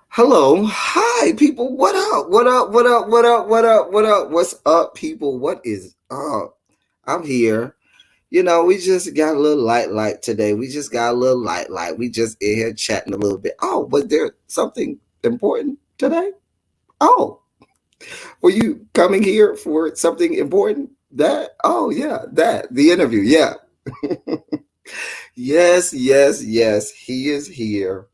Hello. Hi, people. What up? What up? What up? What up? What up? What up? What's up, people? What is up? I'm here. We just got a little light today. We just got a little light. We just in here chatting a little bit. Oh, was there something important today? Oh, were you coming here for something important? Yeah, the interview. Yeah. Yes. He is here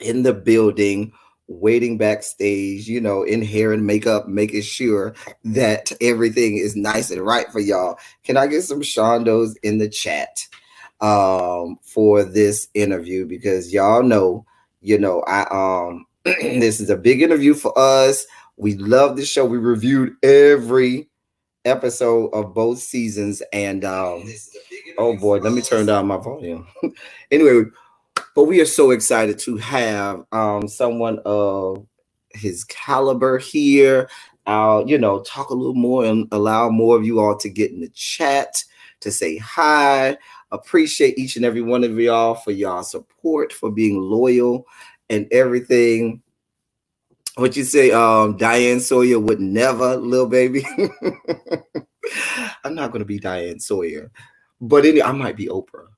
in the building, waiting backstage, in hair and makeup, making sure that everything is nice and right for y'all. Can I get some Shondos in the chat for this interview? Because y'all know, I this is a big interview for us. We love the show. We reviewed every episode of both seasons, and oh boy, let me turn down my volume. Anyway, but we are so excited to have someone of his caliber here. I'll, talk a little more and allow more of you all to get in the chat to say hi. Appreciate each and every one of y'all for y'all support, for being loyal and everything. What you say, Diane Sawyer would never, little baby. I'm not gonna be Diane Sawyer, but I might be Oprah.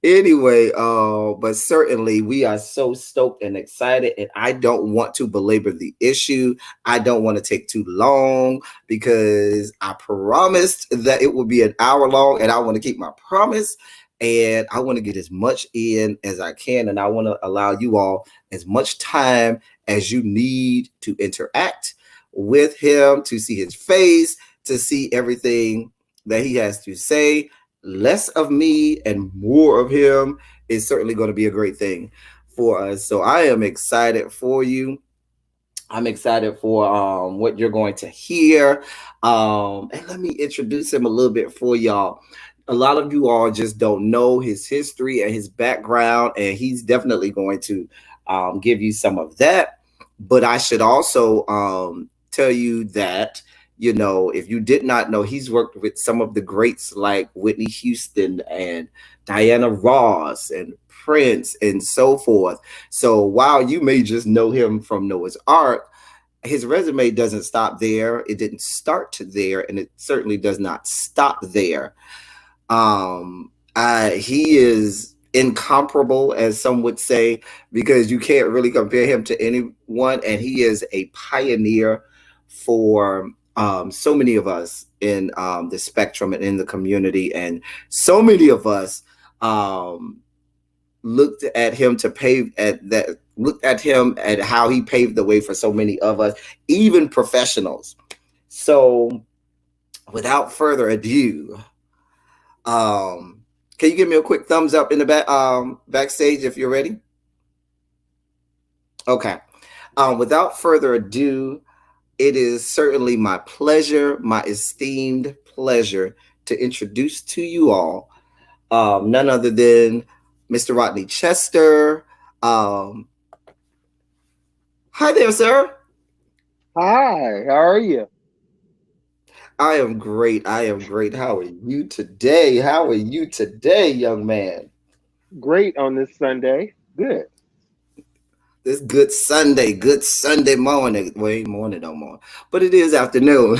Anyway, but certainly we are so stoked and excited, and I don't want to belabor the issue. I don't want to take too long because I promised that it would be an hour long, and I want to keep my promise. And I want to get as much in as I can, and I want to allow you all as much time as you need to interact with him, to see his face, to see everything that he has to say. Less of me and more of him is certainly going to be a great thing for us. So I am excited for you. I'm excited for what you're going to hear. And let me introduce him a little bit for y'all. A lot of you all just don't know his history and his background, and he's definitely going to give you some of that. But I should also tell you that if you did not know, he's worked with some of the greats like Whitney Houston and Diana Ross and Prince and so forth. So while you may just know him from Noah's Ark, his resume doesn't stop there. It didn't start there, and it certainly does not stop there. He is incomparable, as some would say, because you can't really compare him to anyone, and he is a pioneer for so many of us in the spectrum and in the community, and so many of us looked at him to pave at that looked at him at how he paved the way for so many of us, even professionals. So without further ado, can you give me a quick thumbs up in the backstage if you're ready? Okay. Without further ado, it is certainly my pleasure, my esteemed pleasure, to introduce to you all none other than Mr. Rodney Chester. Hi there, sir. Hi, how are you? I am great. How are you today? Young man? Great on this Sunday. Good. This good Sunday morning. Wait, morning no more, but it is afternoon.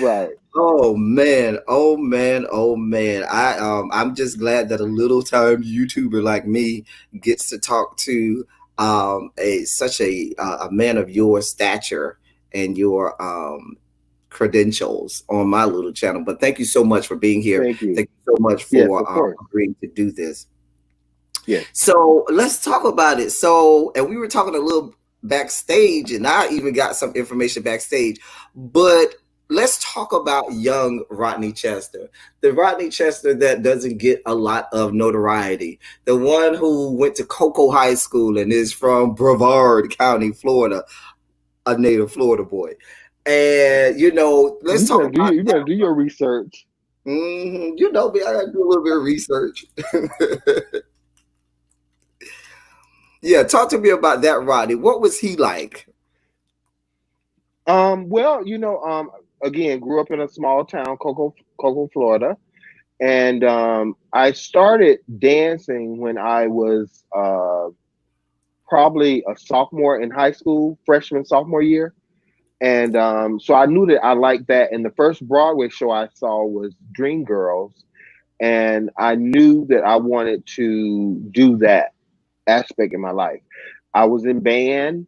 Right. Oh man, oh man, oh man. I'm just glad that a little time YouTuber like me gets to talk to a such a man of your stature and your credentials on my little channel. But thank you so much for being here. Thank you. Thank you so much Yes, for of course. agreeing to do this. Yes. So let's talk about it. So, and we were talking a little backstage, and I even got some information backstage. But let's talk about young Rodney Chester, the Rodney Chester that doesn't get a lot of notoriety, the one who went to Cocoa High School and is from Brevard County, Florida, a native Florida boy. And let's talk about You better do your research. You know me, I gotta do a little bit of research. Yeah, talk to me about that, Rodney. What was he like? Well, again, grew up in a small town, Cocoa, Florida, And I started dancing when I was probably a sophomore in high school, freshman, sophomore year. And so I knew that I liked that. And the first Broadway show I saw was Dreamgirls. And I knew that I wanted to do that aspect in my life. I was in band,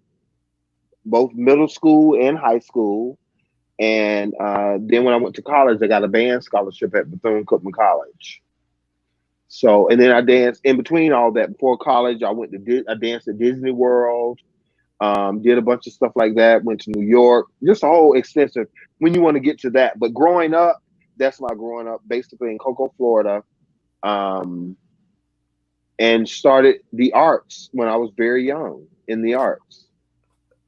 both middle school and high school. And then when I went to college, I got a band scholarship at Bethune-Cookman College. So, and then I danced in between all that. Before college, I danced at Disney World, did a bunch of stuff like that, went to New York, just a whole extensive when you want to get to that. But growing up, that's my growing up basically in Cocoa, Florida, um, and started the arts when I was very young in the arts.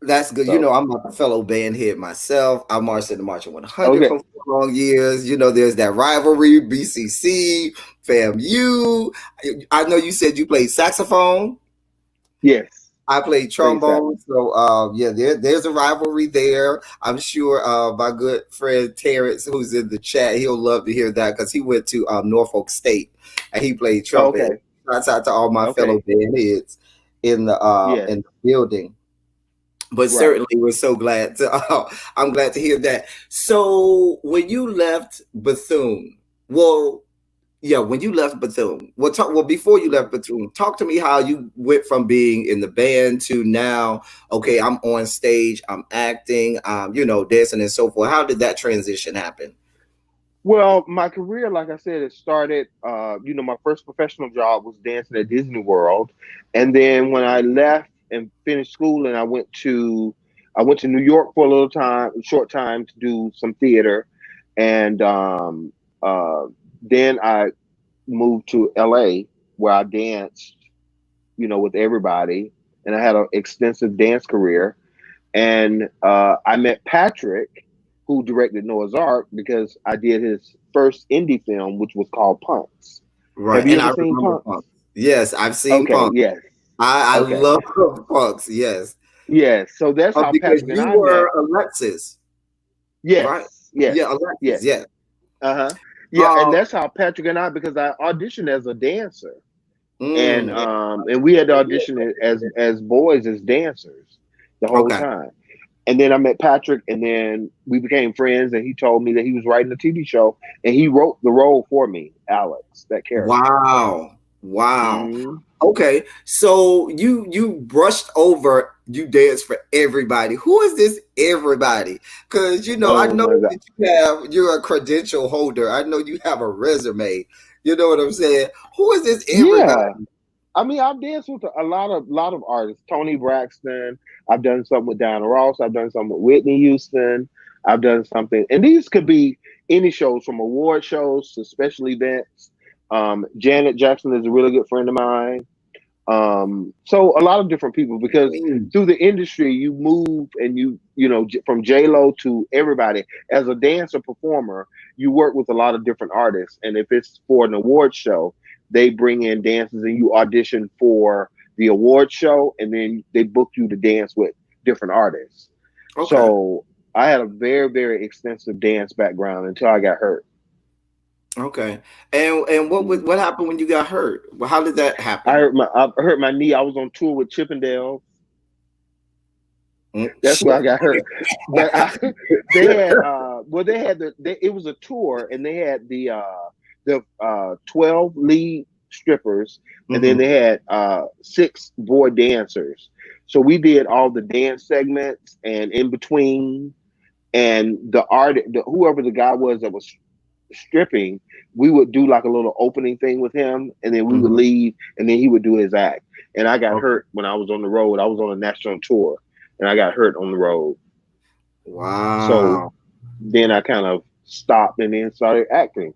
That's good. So, I'm a fellow band head myself. I marched in the Marching 100 okay. for 4 long years. There's that rivalry, BCC, FAMU. I know you said you played saxophone. Yes. I played Play sax. trombone. So, yeah, there's a rivalry there. I'm sure my good friend Terrence, who's in the chat, he'll love to hear that because he went to Norfolk State and he played trumpet. Okay. Shouts out to all my fellow Okay. band heads Yes. in the building. But Right. certainly we're so glad to I'm glad to hear that. So when you left Bethune, well, yeah, when you left Bethune, before you left Bethune, talk to me how you went from being in the band to now, okay, I'm on stage, I'm acting, dancing and so forth. How did that transition happen? Well, my career, like I said, it started. My first professional job was dancing at Disney World, and then when I left and finished school, and I went to New York for a short time to do some theater, and then I moved to LA where I danced, with everybody, and I had an extensive dance career. And I met Patrick, who directed Noah's Ark, because I did his first indie film, which was called Punks. Right. Have you And ever I seen remember Punks? punks. Yes, I've seen Okay, punks. yes, I okay, love punks, yes. yes. So that's how Because Patrick and you I met. were Alexis, right? Yes, yes, Yeah, Alexis, yes. yeah. Uh huh. Yeah, and Um, that's how Patrick and I, because I auditioned as a dancer, and mm, we had to audition as boys as dancers the whole okay. time. And then I met Patrick, and then we became friends. And he told me that he was writing a TV show, and he wrote the role for me, Alex, that character. Wow. Wow. Hmm. Okay. So you brushed over you dance for everybody. Who is this everybody? Because I Oh know my God! you're a credential holder. I know you have a resume. You know what I'm saying? Who is this Yeah, everybody? I mean, I've danced with a lot of artists. Tony Braxton. I've done something with Diana Ross. I've done something with Whitney Houston. I've done something, and these could be any shows, from award shows to special events. Janet Jackson is a really good friend of mine. So a lot of different people, because Mm, through the industry you move, and from J Lo to everybody. As a dancer performer, you work with a lot of different artists, and if it's for an award show, they bring in dancers, and you audition for the award show, and then they book you to dance with different artists. okay. So I had a very, very extensive dance background until I got hurt. Okay. And Mhm. what happened when you got hurt? Well, how did that I happen? hurt my knee. I was on tour with Chippendale. Mm, That's shit. where I got hurt. But they had it was a tour, and they had the 12 lead strippers, and then Hmm. they had six boy dancers. So we did all the dance segments and in between, and whoever the guy was that was stripping, we would do like a little opening thing with him, and then we would Hmm. leave, and then he would do his act. And I got Okay. hurt when I was on the road. I was on a national tour, and I got hurt on the road. So Wow. then I kind of stopped and then started acting.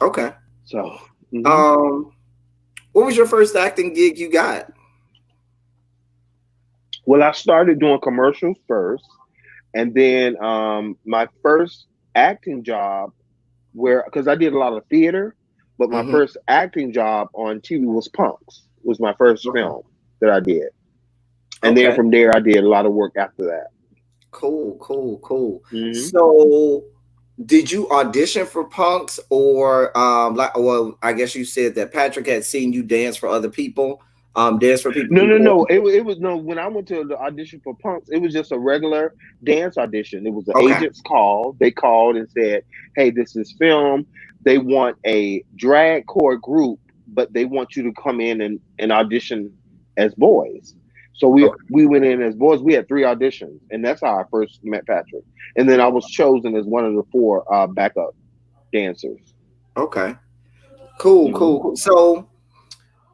Okay. So, mhm. Um, what was your first acting gig you got? Well, I started doing commercials first, and then my first acting job, where because I did a lot of theater, but my Hmm. first acting job on TV was Punks. Was my first Okay. film that I did, and then Okay. from there I did a lot of work after that. Cool. Cool. Cool. Hmm. So did you audition for punks, or like, well, I guess you said that Patrick had seen you dance for other people, dance for people No, no, before. no. It was no. When I went to the audition for Punks, it was just a regular dance audition. It was an Okay. agent's call. They called and said, "Hey, this is film. They want a drag core group, but they want you to come in and audition as boys." So Okay. we went in as boys. We had three auditions, and that's how I first met Patrick. And then I was chosen as one of the four backup dancers. Okay. Cool, Hmm. cool, cool. So,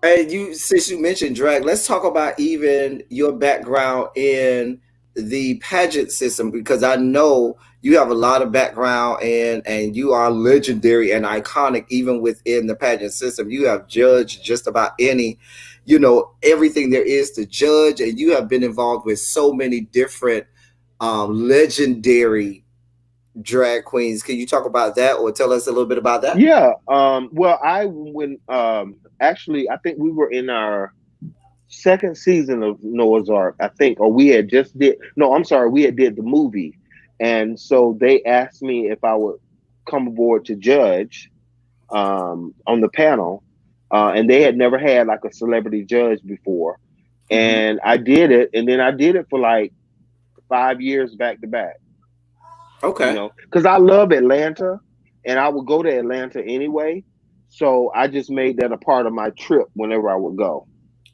and you, since you mentioned drag, let's talk about even your background in the pageant system, because I know you have a lot of background and you are legendary and iconic even within the pageant system. You have judged just about any, everything there is to judge, and you have been involved with so many different legendary drag queens. Can you talk about that or tell us a little bit about that? Yeah. Well, I when actually I think we were in our second season of Noah's Ark, I think, or we had just did. No, I'm sorry, we had did the movie, and so they asked me if I would come aboard to judge on the panel, and they had never had like a celebrity judge before, Hmm. and I did it, and then I did it for like 5 years back to back. Okay. Because I love Atlanta, and I would go to Atlanta anyway. So I just made that a part of my trip whenever I would go.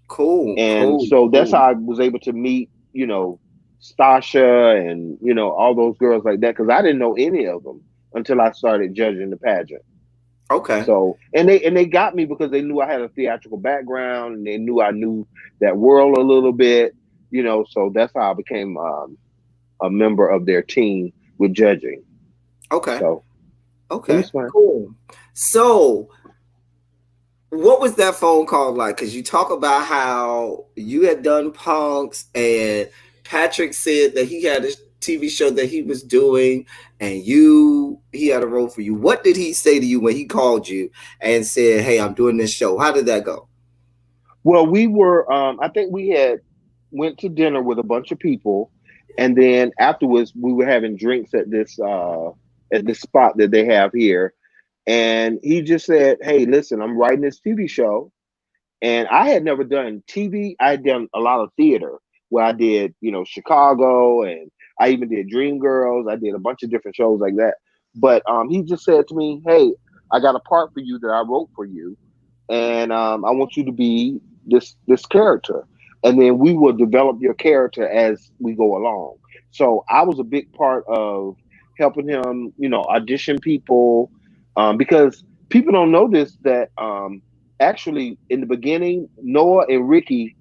Cool, And cool, so that's how cool. I was able to meet, Stasha and, all those girls like that. Cause I didn't know any of them until I started judging the pageant. Okay. So, and they got me because they knew I had a theatrical background and they knew I knew that world a little bit, so that's how I became a member of their team with judging. Okay. So it Okay. was fun. Cool. So, what was that phone call like? Because you talk about how you had done punks, and Patrick said that he had a TV show that he was doing, and he had a role for you. What did he say to you when he called you and said, "Hey, I'm doing this show"? How did that go? Well, we were. I think we had went to dinner with a bunch of people, and then afterwards we were having drinks at this spot that they have here. And he just said, "Hey, listen, I'm writing this TV show, and I had never done TV. I had done a lot of theater where I did, Chicago, and I even did Dreamgirls. I did a bunch of different shows like that. But he just said to me, "Hey, I got a part for you that I wrote for you, and I want you to be this character, and then we will develop your character as we go along." So I was a big part of helping him, audition people, because people don't know this that actually in the beginning Noah and Ricky,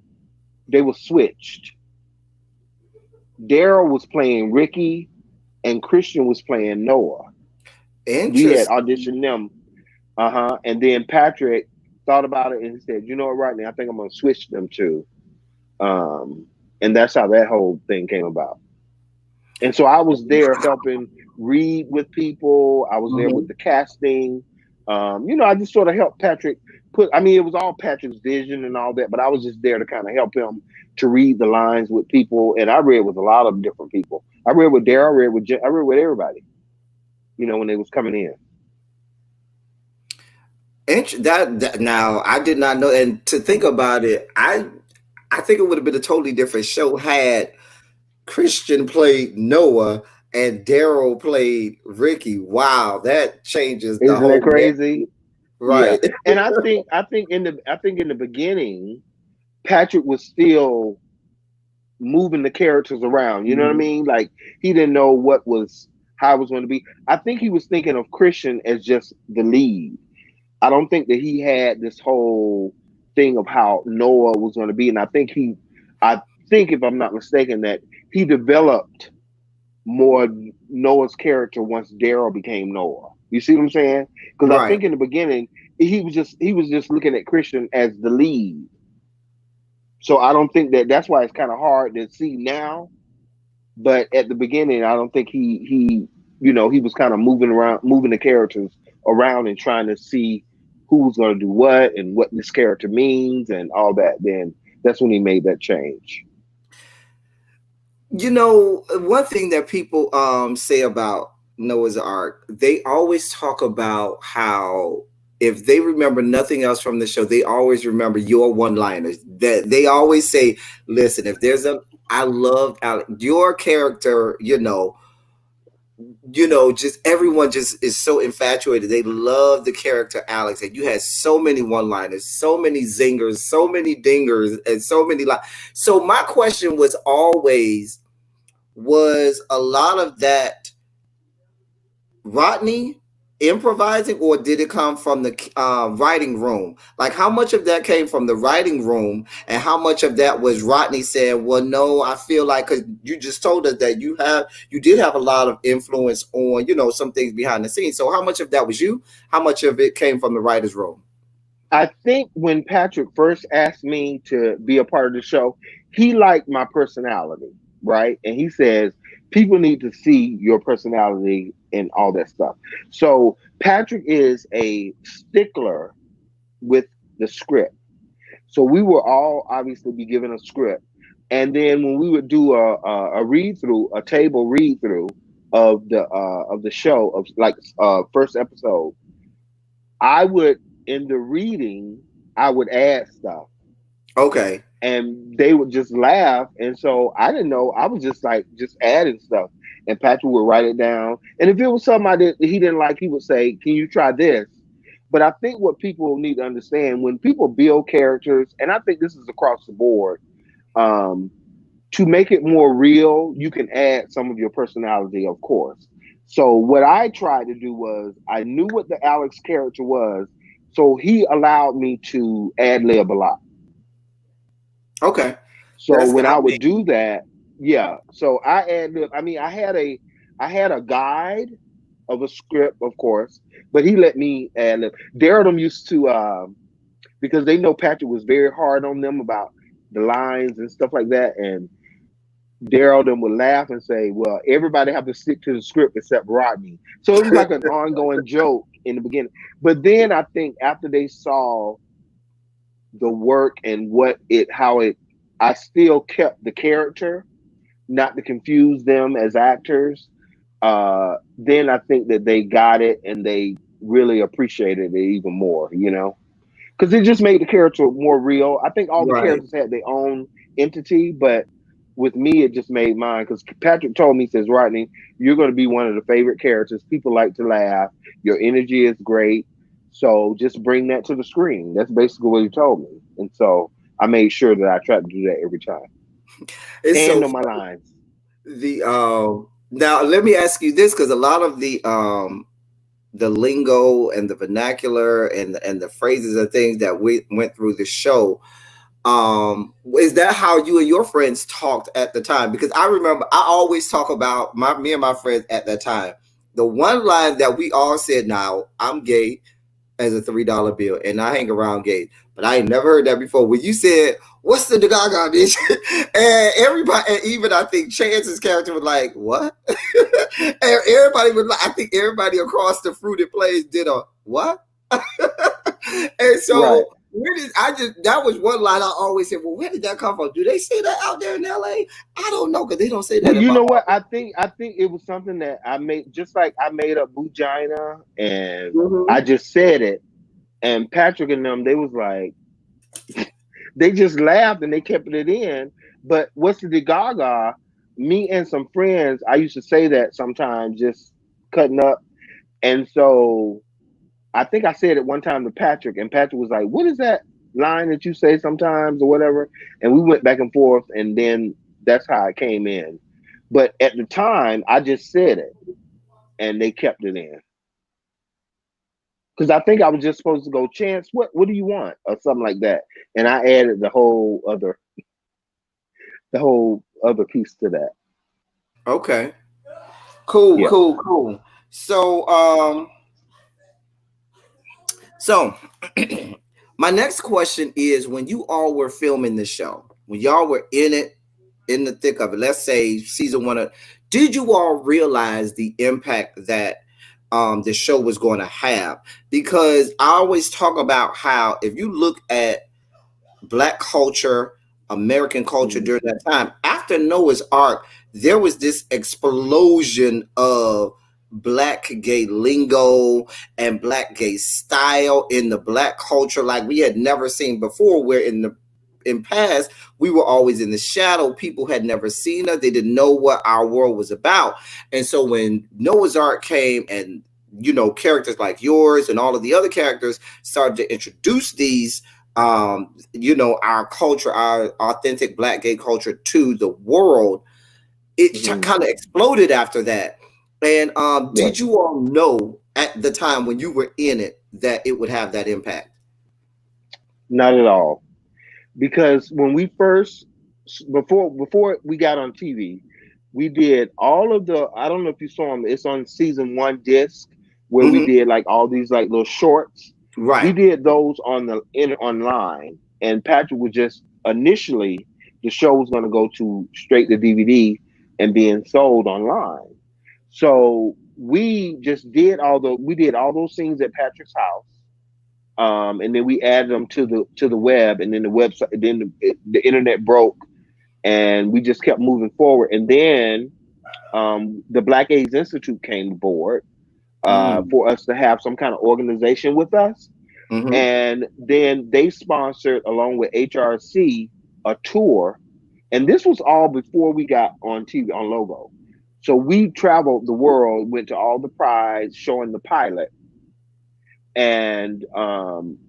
they were switched. Daryl was playing Ricky and Christian was playing Noah. We had Interesting. auditioned them. And then Patrick thought about it and he said, "You know what, Rodney, I think I'm gonna switch them to." Um, and that's how that whole thing came about. And so I was there helping read with people. I was there with Mhm. the casting. I just sort of helped Patrick put. I mean, it was all Patrick's vision and all that, but I was just there to kind of help him to read the lines with people. And I read with a lot of different people. I read with Daryl. I read with everybody. When they was coming in. That now I did not know, and to think about it, I think it would have been a totally different show had Christian played Noah and Daryl played Ricky. Wow, that changes the Isn't that whole net. crazy? Yeah. Right. And I think in the beginning, Patrick was still moving the characters around. You know what I Mhm. mean? Like he didn't know how it was going to be. I think he was thinking of Christian as just the lead. I don't think that he had this whole thing of how Noah was going to be. And I think if I'm not mistaken, that he developed more Noah's character once Daryl became Noah. You see what I'm saying? Because I Right. think in the beginning he was just looking at Christian as the lead. So I don't think that's why it's kind of hard to see now. But at the beginning, I don't think he was kind of moving the characters around and trying to see who's going to do what and what this character means and all that. Then that's when he made that change. One thing that people say about Noah's Ark, they always talk about how if they remember nothing else from the show, they always remember your one-liners. That they always say, "Listen, if there's a, I love Alex, your character. Just everyone just is so infatuated. They love the character Alex, and you had so many one-liners, so many zingers, so many dingers, and so many like. So my question was always, was a lot of that Rodney improvising, or did it come from the writing room? Like, how much of that came from the writing room, and how much of that was Rodney saying, "Well, no, I feel like," because you just told us that you did have a lot of influence on some things behind the scenes. So, how much of that was you? How much of it came from the writers' room? I think when Patrick first asked me to be a part of the show, he liked my personality, right? And he says people need to see your personality and all that stuff. So Patrick is a stickler with the script. So we were all obviously be given a script, and then when we would do a read through, a table read through of the show of like first episode, I would in the reading I would add stuff, Okay, and they would just laugh. And so I didn't know. I was just like just adding stuff, and Patrick would write it down. And if it was something he didn't like, he would say, "Can you try this?" But I think what people need to understand when people build characters, and I think this is across the board, um, to make it more real, you can add some of your personality, of course. So what I tried to do was I knew what the Alex character was, so he allowed me to ad lib a lot. okay, So that's when I I would mean, do that, yeah. So I ad lib. I mean, I had a guide of a script, of course, but he let me ad lib. Daryl used to because they know Patrick was very hard on them about the lines and stuff like that, and Daryl then would laugh and say, "Well, everybody have to stick to the script except Rodney." So it was like an ongoing joke in the beginning. But then I think after they saw the work and how it, I still kept the character, not to confuse them as actors. Then I think that they got it and they really appreciated it even more. Because it just made the character more real. I think all the right. characters had their own entity, but with me, it just made mine. Because Patrick told me, he says, "Rodney, you're going to be one of the favorite characters. People like to laugh. Your energy is great. So just bring that to the screen." That's basically what he told me. And so I made sure that I tried to do that every time It's and so on my lines. the now let me ask you this, because a lot of the lingo and the vernacular and the phrases and things that we went through the show, is that how you and your friends talked at the time? Because I remember I always talk about me and my friends at that time, the one line that we all said, "Now I'm gay as a $3 bill and I hang around gays," but I ain't never heard that before. When you said, "What's the gaga bitch?" and everybody, and even I think Chance's character was like, "What?" and everybody was like, I think everybody across the fruited plains did a what? and Right. so where did I just that was one line I always said, "Well, where did that come from? Do they say that out there in LA? I don't know, because they don't say Well, that in you my know what? office." I think it was something that I made, just like I made up Bugina and I Mhm. just said it. And Patrick and them, they was like, they just laughed and they kept it in. But what's the Gaga? Me and some friends, I used to say that sometimes, just cutting up. And so I think I said it one time to Patrick, and Patrick was like, "What is that line that you say sometimes or whatever?" And we went back and forth, and then that's how it came in. But at the time, I just said it, and they kept it in. Because I think I was just supposed to go, "Chance, what do you want?" or something like that, and I added the whole other piece to that. Okay. Cool, Yeah. cool, cool. So so my next question is, when you all were filming the show, when y'all were in it, in the thick of it, let's say season one did you all realize the impact that the show was going to have? Because I always talk about how if you look at Black culture, American culture Mhm. during that time, after Noah's Ark, there was this explosion of black gay lingo and black gay style in the black culture like we had never seen before, where in past we were always in the shadow. People had never seen us. They didn't know what our world was about. And so when Noah's Ark came, and characters like yours and all of the other characters started to introduce these, our culture, our authentic black gay culture to the world, it Hmm. kind of exploded after that. And Yes. did you all know at the time when you were in it that it would have that impact? Not at all. Because when we first, before we got on TV, we did all of the. I don't know if you saw them. It's on season one disc where we Hmm. did like all these like little shorts. Right. We did those on the in online, and Patrick was just initially the show was going to go to straight to DVD and being sold online. So we did all those things at Patrick's house, and then we added them to the web, and then the website, then the internet broke, and we just kept moving forward. And then the Black AIDS Institute came aboard Mm. for us to have some kind of organization with us, Hmm. and then they sponsored along with HRC a tour, and this was all before we got on TV on Logo. So we traveled the world, went to all the prides, showing the pilot. And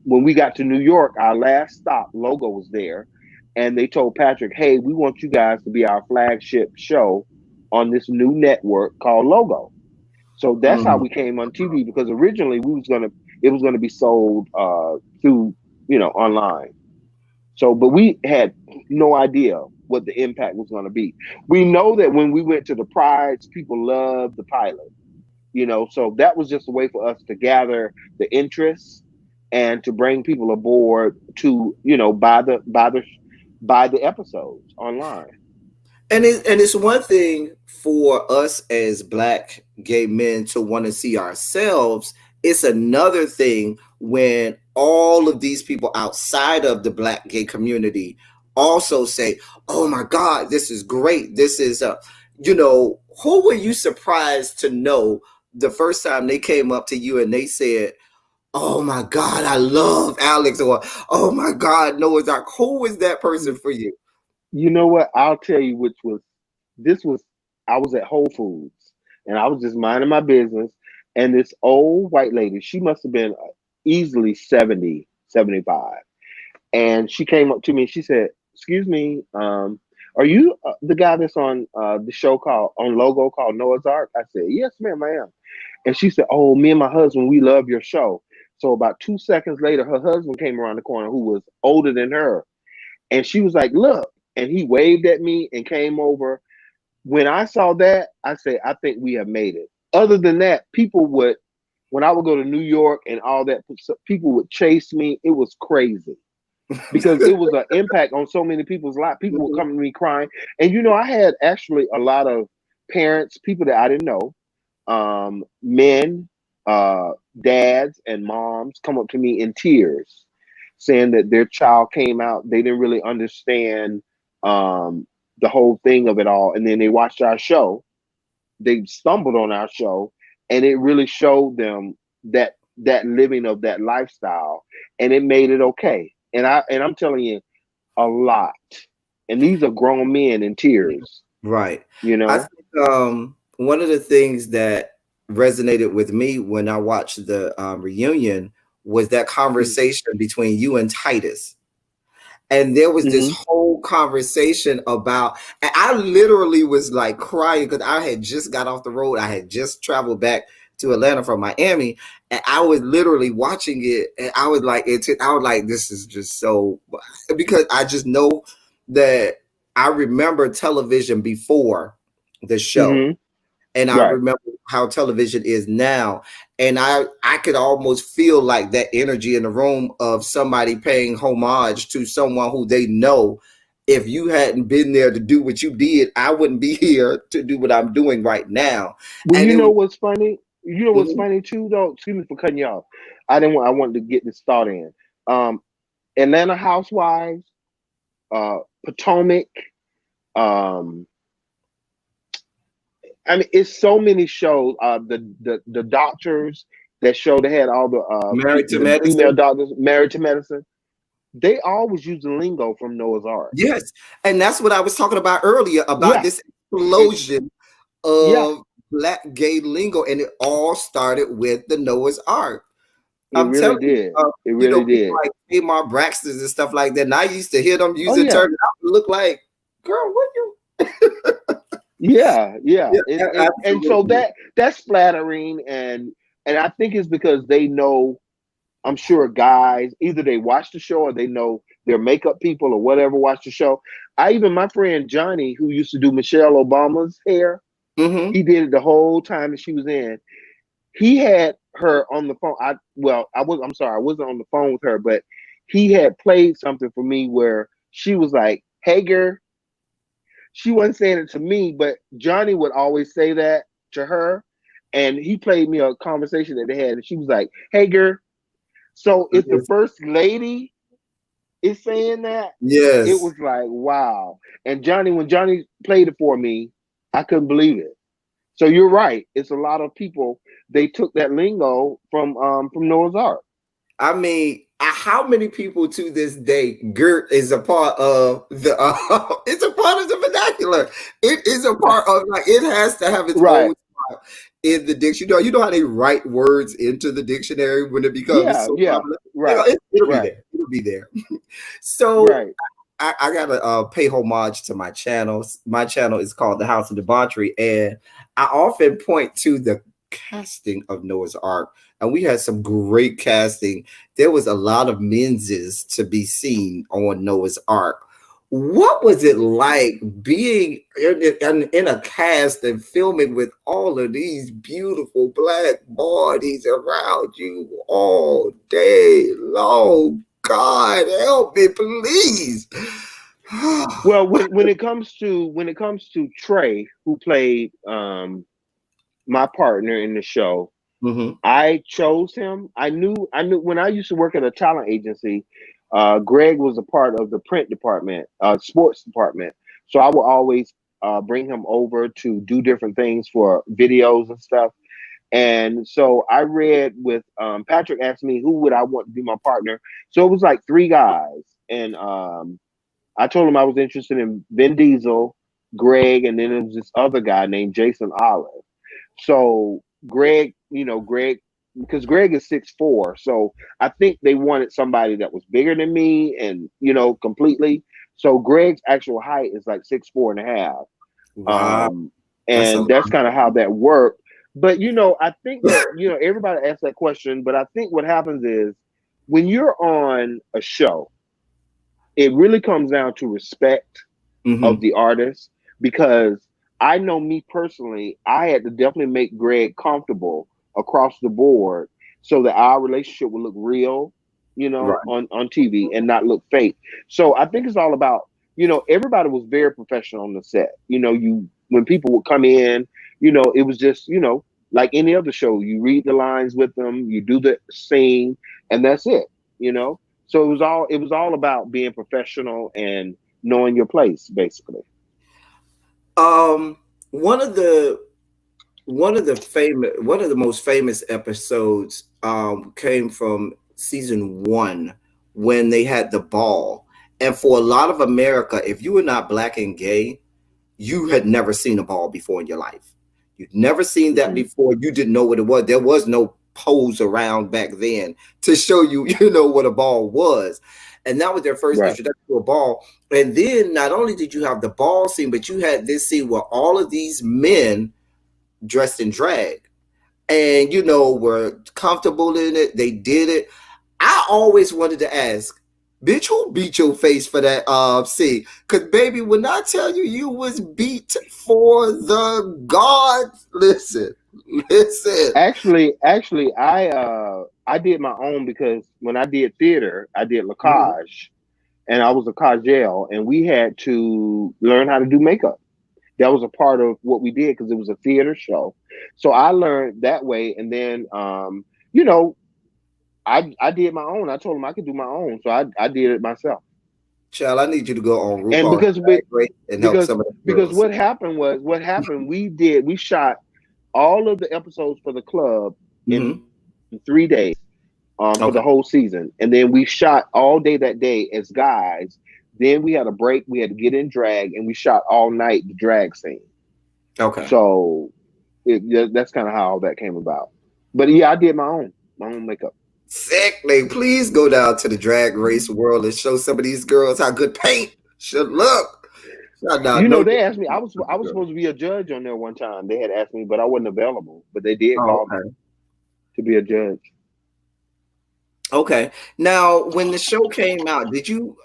when we got to New York, our last stop, Logo was there, and they told Patrick, "Hey, we want you guys to be our flagship show on this new network called Logo." So that's how Mm. we came on TV, because originally it was gonna be sold through online. So, but we had no idea what the impact was going to be. We know that when we went to the prides, people loved the pilot, so that was just a way for us to gather the interest and to bring people aboard to buy the episodes online. And it's one thing for us as black gay men to want to see ourselves. It's another thing when all of these people outside of the black gay community also say, "Oh my God, this is great. This is who were you surprised to know the first time they came up to you and they said, 'Oh my God, I love Alex,' or 'Oh my God, Noah's Ark'? Who was that person for you?" You know what? I'll tell you which was this was I was at Whole Foods, and I was just minding my business, and this old white lady, she must have been easily 70, 75, and she came up to me and she said, "Excuse me, are you the guy that's on the show called on Logo called Noah's Ark?" I said, "Yes, ma'am, I am." And she said, "Oh, me and my husband, we love your show." So about 2 seconds later, her husband came around the corner, who was older than her, and she was like, "Look," and he waved at me and came over. When I saw that, I said, "I think we have made it." Other than that, when I would go to New York and all that, people would chase me. It was crazy because it was an impact on so many people's lives. People would come to me crying, and I had actually a lot of parents, people that I didn't know, men, dads, and moms come up to me in tears, saying that their child came out. They didn't really understand um, the whole thing of it all, and then they watched our show. They stumbled on our show, and it really showed them that living of that lifestyle, and it made it okay. And I'm telling you, a lot. And these are grown men in tears. Right. You I know. think one of the things that resonated with me when I watched the reunion was that conversation between you and Titus. And there was this Mm-hmm. whole conversation about, and I literally was like crying because I had just got off the road. I had just traveled back to Atlanta from Miami, and I was literally watching it, and I was like, I was like, this is just so, because I just know that I remember television before the show, Mm-hmm. and I Right. remember how television is now, and I could almost feel like that energy in the room of somebody paying homage to someone who they know. If you hadn't been there to do what you did, I wouldn't be here to do what I'm doing right now. Well, And you it know was what's funny? You know what's mhm, funny too, though. Excuse me for cutting you off. I wanted to get this thought in. Um, Atlanta Housewives, Potomac, um, I mean, it's so many shows. The doctors that show they had all Married to the female medicine. doctors married to medicine. They always use the lingo from Noah's Ark. Yes, and that's what I was talking about earlier about Yeah, this it, explosion yeah, of black gay lingo, and it all started with the Noah's Ark. it I'm telling really you, did. It you know, really people did. like Tamar Braxton and stuff like that. And I used to hear them Oh using yeah, terms. I would look like, girl, what you? yeah, yeah. Yeah, And so absolutely. that's flattering, and I think it's because they know. I'm sure guys either they watch the show or they know their makeup people or whatever watch the show. I even my friend Johnny, who used to do Michelle Obama's hair, Hmm. he did it the whole time that she was in. He had her on the phone. I'm sorry, I wasn't on the phone with her, but he had played something for me where she was like, Hager. She wasn't saying it to me, but Johnny would always say that to her. And he played me a conversation that they had, and she was like, Hager. So if the first lady is saying that, it Yes. was like, wow. And Johnny, when Johnny played it for me, I couldn't believe it. So you're right. It's a lot of people. They took that lingo from Noah's Ark. I mean, how many people to this day, Gert is a part of the, it's a part of the vernacular. It is a part of, like, it has to have its own Right. spot in the dictionary. You know how they write words into the dictionary when it becomes Yeah. so Yeah. popular? You know, Right. it'll be Right. there. It'll be there. So Right. I gotta pay homage to my channels. My channel is called The House of Debauchery, and I often point to the casting of Noah's Ark, and we had some great casting. There was a lot of menses to be seen on Noah's Ark. What was it like being in a cast and filming with all of these beautiful black bodies around you all day long? God help me, please. Well, when it comes to Trey, who played my partner in the show, Hmm. I chose him. I knew when I used to work at a talent agency. Greg was a part of the print department, sports department. So I would always bring him over to do different things for videos and stuff. And so I read with Patrick asked me who would I want to be my partner. So it was like three guys, and I told him I was interested in Vin Diesel, Greg, and then there was this other guy named Jason Olive. So Greg, Greg, because Greg is 6'4", so I think they wanted somebody that was bigger than me, and completely. So Greg's actual height is like 6'4.5", Wow, um, that's a and that's lot. kind of how that worked. But I think that everybody asks that question, but I think what happens is when you're on a show, it really comes down to respect of Hmm. the artist, because I know me personally, I had to definitely make Greg comfortable across the board so that our relationship would look real, Right. on TV and not look fake. So I think it's all about, everybody was very professional on the set. You when people would come in, it was just, like any other show, you read the lines with them, you do the scene, and that's it, you know. So it was all about being professional and knowing your place, basically. Um, one of the one of the most famous episodes came from season one when they had the ball. And for a lot of America, if you were not black and gay, you had never seen a ball before in your life. You'd never seen that Hmm. before. You didn't know what it was. There was no pose around back then to show you, what a ball was. And that was their first Right. introduction to a ball. And then not only did you have the ball scene, but you had this scene where all of these men dressed in drag and were comfortable in it. They did it. I always wanted to ask, bitch, who beat your face for that scene? Cause baby, when I tell you you was beat for the gods, listen. Actually, I did my own, because when I did theater, I did Mhm. lacage, and I was a cagel, and we had to learn how to do makeup. That was a part of what we did because it was a theater show. So I learned that way, and then you know, I did my own. I told them I could do my own, so I did it myself. Child, I need you to go on And RuPaul's Drag Race and help because some of the because girls. what happened we shot all of the episodes for the club in Hmm. 3 days for the whole Okay. season, and then we shot all day that day as guys. Then we had a break. We had to get in drag, and we shot all night the drag scene. Okay. So that's kind of how all that came about. But yeah, I did my own makeup. Exactly. Please go down to the drag race world and show some of these girls how good paint should look. Shout out, You no know, they asked me. I was disrespect. supposed to be a judge on there one time. They had asked me, but I wasn't available. But they did Oh, call me okay. to be a judge. Okay. Now, when the show came out, did you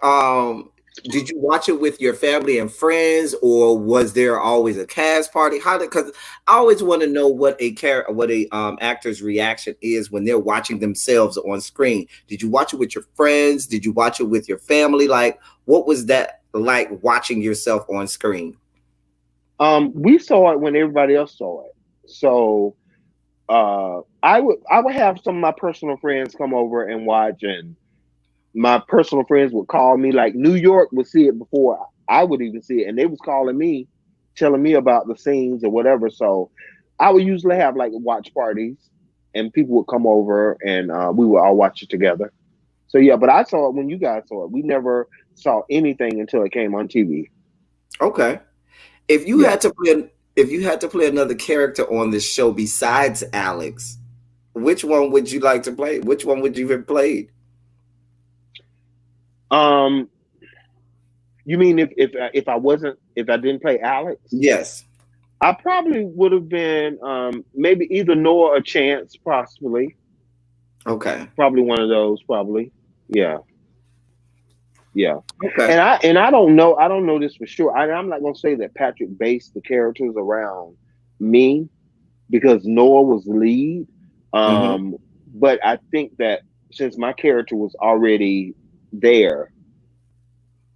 watch it with your family and friends, or was there always a cast party? How did, because I always want to know what a actor's reaction is when they're watching themselves on screen. Did you watch it with your friends? Did you watch it with your family? Like, what was that like watching yourself on screen? We saw it when everybody else saw it. So I would have some of my personal friends come over and watch, and my personal friends would call me. Like New York would see it before I would even see it, and they was calling me, telling me about the scenes or whatever. So I would usually have like watch parties, and people would come over, and we would all watch it together. So yeah, but I saw it when you guys saw it. We never saw anything until it came on TV. Okay. If you Yeah. had to play, if you had to play another character on this show besides Alex, which one would you like to play? Which one would you have played? Um, you mean if I didn't play Alex? Yes. I probably would have been maybe either Noah or Chance, possibly. Okay. Probably one of those, probably. Yeah, yeah. Okay. I don't know this for sure. I'm not gonna say that Patrick based the characters around me because Noah was the lead. Hmm. Um, but I think that since my character was already there,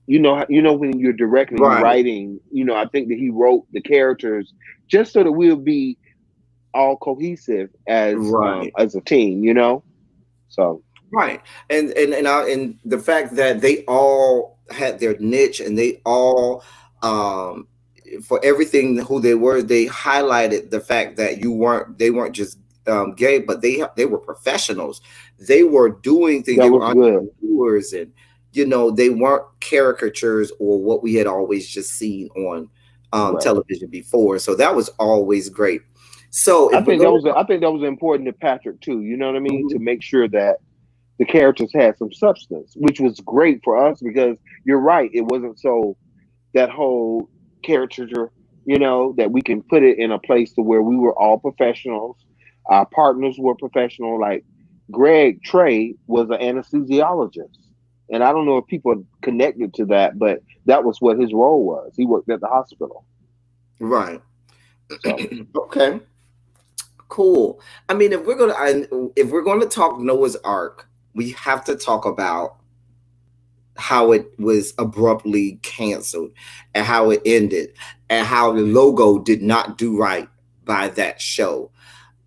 you know when you're directing, you're Right. writing. I think that he wrote the characters just so that we'll be all cohesive Right. as a team. So Right. And the fact that they all had their niche and they all um for everything who they were, they highlighted the fact that they weren't just gay, but they were professionals. They were doing things, that they were was good, entrepreneurs, and they weren't caricatures or what we had always just seen on right? television before. So that was always great. So if we're going I think that was important to Patrick too. You know what I mean? To to. make sure that the characters had some substance, which was great for us because you're right. It wasn't so that whole caricature, that we can put it in a place to where we were all professionals. Our partners were professional. Like Greg Trey was an anesthesiologist. And I don't know if people connected to that, but that was what his role was. He worked at the hospital. Right. So Okay. Cool. I mean, if we're gonna talk Noah's Ark, we have to talk about how it was abruptly canceled and how it ended and how the logo did not do right by that show.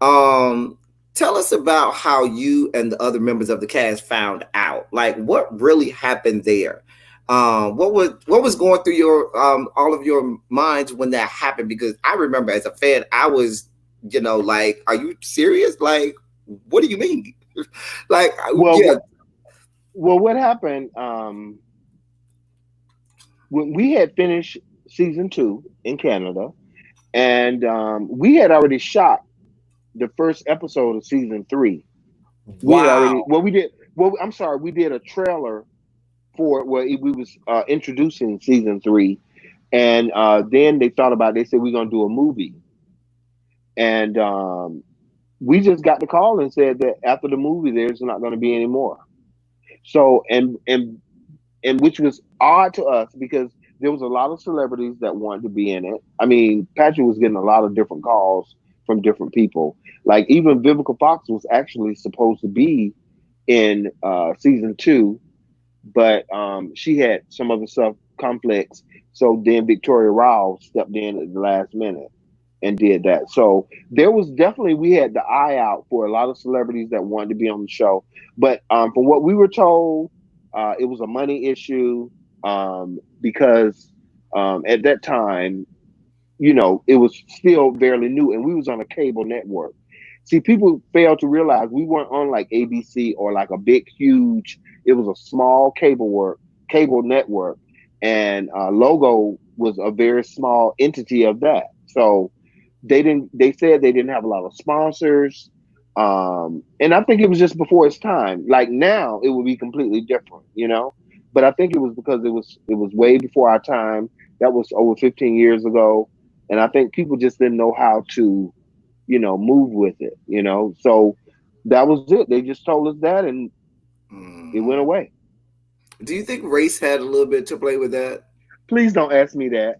Um, Tell us about how you and the other members of the cast found out. Like, what really happened there? What was going through your all of your minds when that happened? Because I remember as a fan, I was, like, are you serious? Like, what do you mean? Like, well, yeah. what happened when we had finished season 2 in Canada, and we had already shot the first episode of season 3. We had already Wow. well we did well I'm sorry, we did a trailer for it where we was introducing season 3, and then they thought about it, they said we're going to do a movie, and we just got the call and said that after the movie there's not going to be any more. So and which was odd to us because there was a lot of celebrities that wanted to be in it. I mean, Patrick was getting a lot of different calls from different people. Like even Vivica Fox was actually supposed to be in season 2, but she had some other stuff conflicts. So then Victoria Rao stepped in at the last minute and did that. So there was definitely we had the eye out for a lot of celebrities that wanted to be on the show. But from what we were told, it was a money issue. because at that time, it was still fairly new, and we was on a cable network. See, people fail to realize we weren't on like ABC or like a big, huge. It was a small cable network, and Logo was a very small entity of that. So they didn't. They said they didn't have a lot of sponsors, and I think it was just before its time. Like now, it would be completely different. But I think it was because it was way before our time. That was over 15 years ago, and I think people just didn't know how to move with it. So that was it. They just told us that, and it went Mm. away. Do you think race had a little bit to play with that? Please don't ask me that.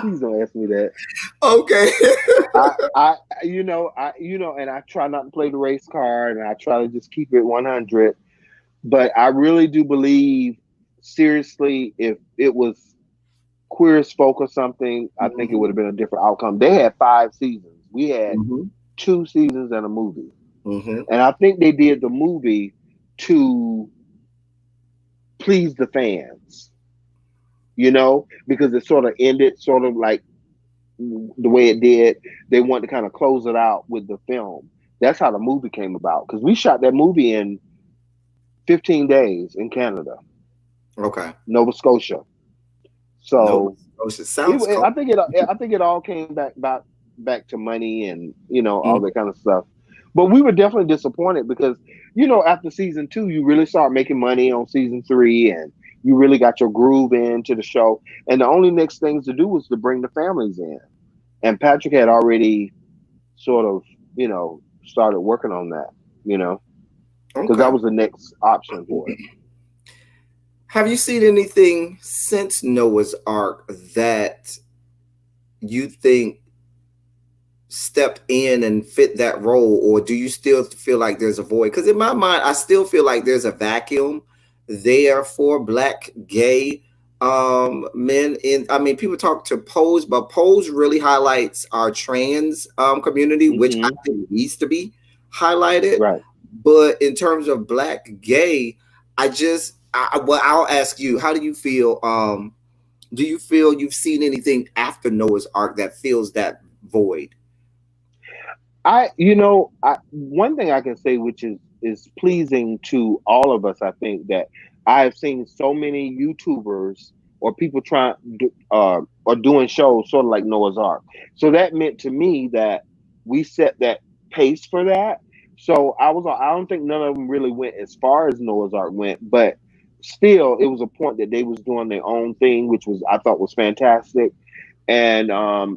Please don't ask me that. Okay. And I try not to play the race card, and I try to just keep it 100. But I really do believe, seriously, if it was Queer as Folk or something, I think it would have been a different outcome. They had 5 seasons. We had Hmm. 2 seasons and a movie. Hmm. And I think they did the movie to please the fans, because it sort of ended sort of like the way it did. They wanted to kind of close it out with the film. That's how the movie came about. Because we shot that movie in 15 days in Canada, Okay. Nova Scotia. Nova So Scotia sounds cool. I think it all came back to money and all Mm. that kind of stuff. But we were definitely disappointed because after season 2 you really start making money on season 3, and you really got your groove into the show. And the only next things to do was to bring the families in. And Patrick had already sort of started working on that, because that Okay. was the next option for it. Have you seen anything since Noah's Ark that you think stepped in and fit that role, or do you still feel like there's a void? Because in my mind, I still feel like there's a vacuum there for black gay men. In I mean, people talk to Pose, but Pose really highlights our trans community, which I Hmm. think needs to be highlighted. Right. But in terms of black gay, well, I'll ask you, how do you feel? Do you feel you've seen anything after Noah's Ark that fills that void? One thing I can say, which is pleasing to all of us, I think that I have seen so many YouTubers or people or doing shows sort of like Noah's Ark. So that meant to me that we set that pace for that. So I don't think none of them really went as far as Noah's Ark went, but still, it was a point that they was doing their own thing, which was I thought was fantastic. And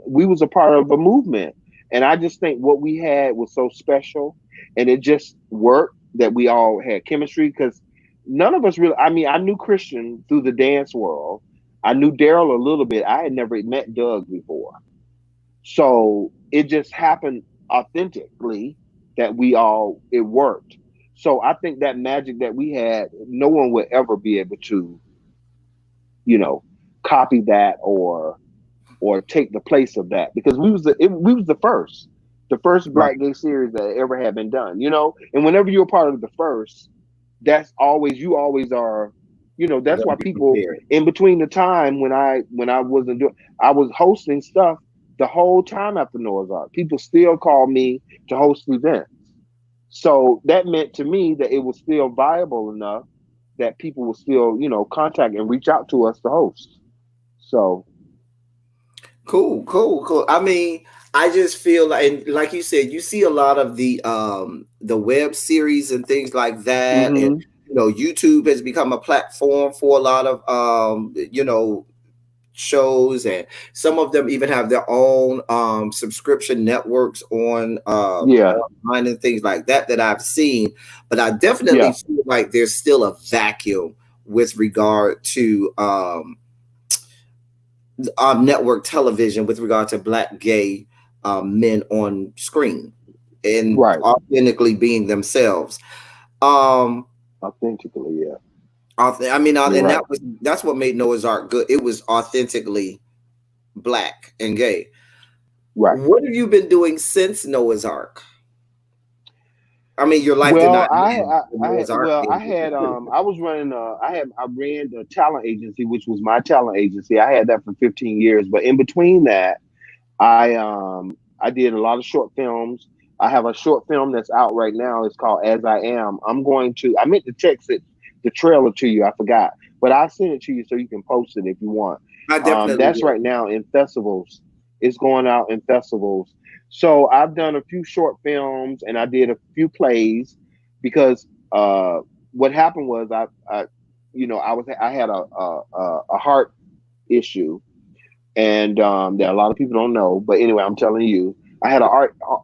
we was a part of a movement, and I just think what we had was so special, and it just worked that we all had chemistry, because none of us really, I mean, I knew Christian through the dance world. I knew Daryl a little bit. I had never met Doug before, so it just happened authentically that it worked. So I think that magic that we had, no one would ever be able to you know copy that or take the place of that, because we was the first Right. black gay series that ever had been done. And whenever you're a part of the first, you always are. You That's gotta why be people, prepared. in between the time when I wasn't doing, I was hosting stuff the whole time after Noah's Ark. People still call me to host events, so that meant to me that it was still viable enough that people will still contact and reach out to us to host. So. Cool, cool, cool. I mean, I just feel like, and like you said, you see a lot of the web series and things like that, and Hmm. YouTube has become a platform for a lot of shows, and some of them even have their own subscription networks on Yeah. online and things like that I've seen. But I definitely Yeah. feel like there's still a vacuum with regard to network television with regard to black gay men on screen and Right. authentically being themselves. Um, Authentically, yeah. I mean, You're and right. that's what made Noah's Ark good. It was authentically black and gay. Right. What have you been doing since Noah's Ark? I mean, your life did Well, not end when Noah's Ark I ended. had I was running I ran a talent agency, which was my talent agency. I had that for 15 years, but in between that, I did a lot of short films. I have a short film that's out right now. It's called As I Am. I meant to text it the trailer to you. I forgot, but I'll send it to you so you can post it if you want. I definitely That's will. right now in festivals. It's going out in festivals. So I've done a few short films and I did a few plays because what happened was I had a heart issue, and that a lot of people don't know. But anyway, I'm telling you, I had a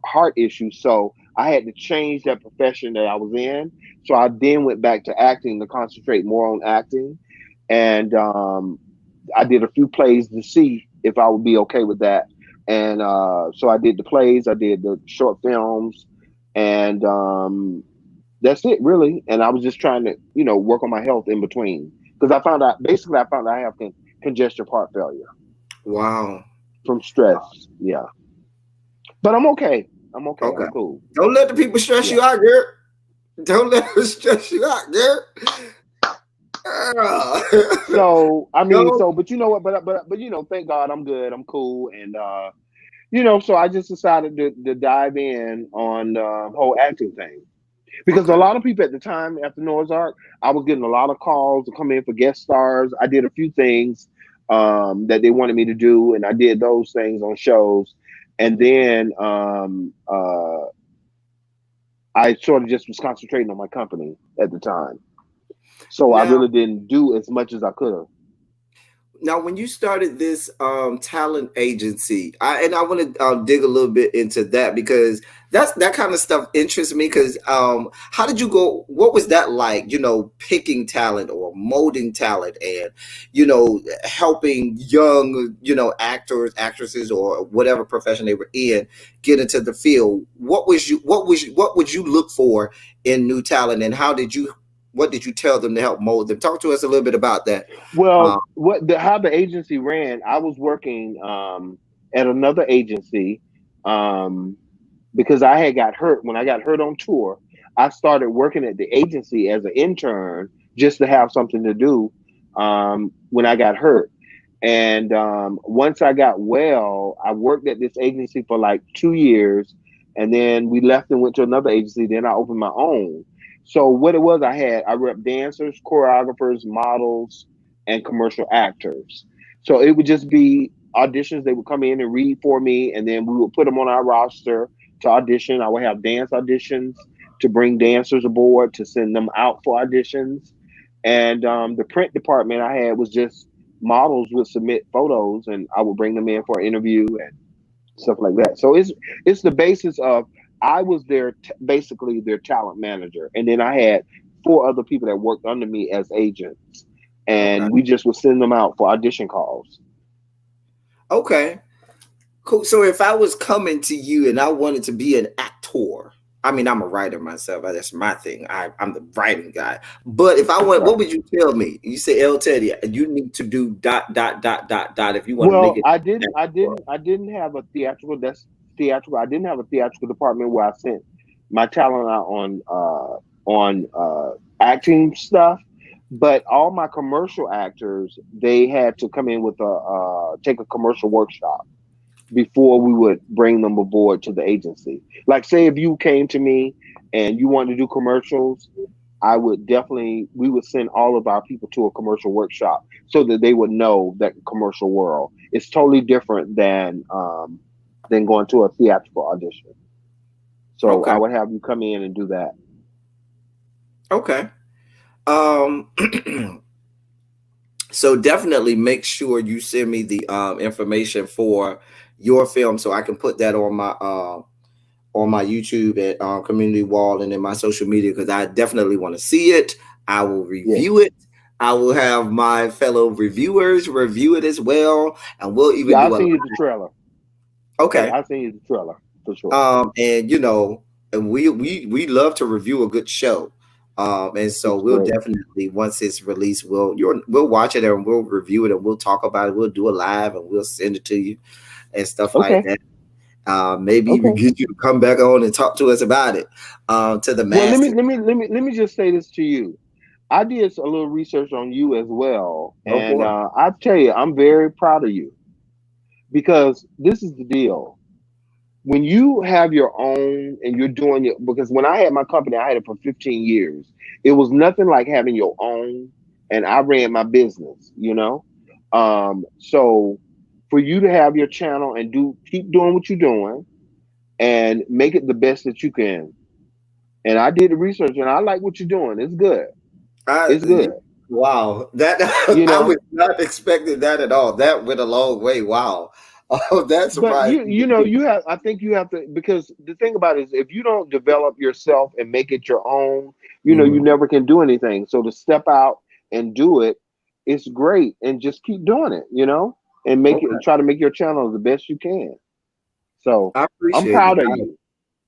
heart issue, so I had to change that profession that I was in. So I then went back to acting to concentrate more on acting, and I did a few plays to see if I would be okay with that. And so I did the plays, I did the short films, and that's it really. And I was just trying to, work on my health in between because I found out I have congestive heart failure Wow. from stress. Yeah, but I'm okay. I'm okay. Okay. I'm cool. Don't let the people stress Yeah. you out, girl. Don't let them stress you out, girl. Girl. So I mean, Don't. but you know what? But thank God I'm good. I'm cool, and so I just decided to dive in on the whole acting thing because a Okay. lot of people at the time after Noah's Ark, I was getting a lot of calls to come in for guest stars. I did a few things that they wanted me to do, and I did those things on shows, and then I sort of just was concentrating on my company at the time. So I Now, really didn't do as much as I could have. now, when you started this talent agency, I want to dig a little bit into that because that kind of stuff interests me. Because how did you go? What was that like? Picking talent or molding talent, and helping young actors, actresses, or whatever profession they were in get into the field. What would you look for in new talent, and what did you tell them to help mold them? Talk to us a little bit about that. Well, Um, how the agency ran, I was working at another agency um, because I had got hurt. When I got hurt on tour, I started working at the agency as an intern just to have something to do when I got hurt. And once I got well, I worked at this agency for like 2 years, and then we left and went to another agency. Then I opened my own. So what it was, I rep dancers, choreographers, models, and commercial actors. So it would just be auditions. They would come in and read for me, and then we would put them on our roster to audition. I would have dance auditions to bring dancers aboard to send them out for auditions. And the print department I had was just models would submit photos, and I would bring them in for an interview and stuff like that. So it's the basis of I was basically their talent manager, and then I had four other people that worked under me as agents, okay. and we just would send them out for audition calls. Okay. Cool. So if I was coming to you and I wanted to be an actor, I mean, I'm a writer myself. That's my thing. I'm the writing guy. But if I want, what Right. would you tell me? You say, El Teddy, you need to do dot, dot, dot, dot, dot if you want to make Well, it. I didn't have a theatrical. That's theatrical. I didn't have a theatrical department where I sent my talent out on acting stuff. But all my commercial actors, they had to come in with a take a commercial workshop before we would bring them aboard to the agency. Like, say if you came to me and you wanted to do commercials, we would send all of our people to a commercial workshop so that they would know that commercial world. It's totally different than going to a theatrical audition. So Okay. I would have you come in and do that. Okay. Um, so definitely make sure you send me the information for your film so I can put that on my YouTube at community wall and in my social media because I definitely want to see it. I will review Yes. it. I will have my fellow reviewers review it as well, and we'll even Yeah, I'll do a send you the trailer. Okay, okay. I'll send you the trailer for sure. And and we love to review a good show. And so It's we'll great. definitely once it's released, we'll watch it and we'll review it and we'll talk about it. We'll do a live and we'll send it to you and stuff like Okay. that. Maybe even Okay. get you to come back on and talk to us about it, to the Well, masses. let me just say this to you. I did a little research on you as well, Oh and boy. I tell you, I'm very proud of you because this is the deal. When you have your own and you're doing it, because when I had my company, I had it for 15 years. It was nothing like having your own, and I ran my business, you know. So for you to have your channel and keep doing what you're doing and make it the best that you can. And I did the research, and I like what you're doing. It's good. I, It's good. wow, that You I was know. not expecting that at all. That went a long way. Wow. Oh, that But surprised you know me. you have I think you have to, because the thing about it is if you don't develop yourself and make it your own, you Mhm. never can do anything. So to step out and do it, it's great, and just keep doing it, and Okay, try to make your channel the best you can. So I I'm appreciate proud it. of you.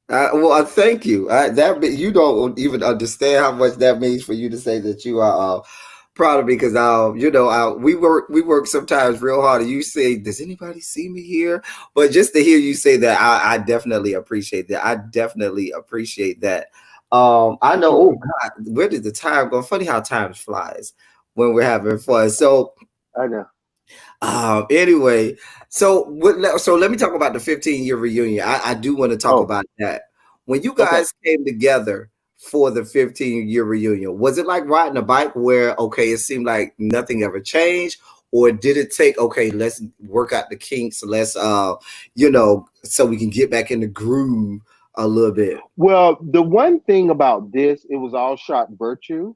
Well, I thank you. You don't even understand how much that means for you to say that you are proud of me because we work sometimes real hard. And you say, "Does anybody see me here?" But just to hear you say that, I definitely appreciate that. I definitely appreciate that. I know. Oh Sure. God, where did the time go? Funny how time flies when we're having fun. So I know. anyway, so let me talk about the 15-year reunion. I do want to talk Oh, about that. When you okay. guys came together for the 15-year reunion, was it like riding a bike where, okay, it seemed like nothing ever changed? Or did it take, okay, let's work out the kinks, let's, so we can get back in the groove a little bit? Well, the one thing about this, it was all shot virtue,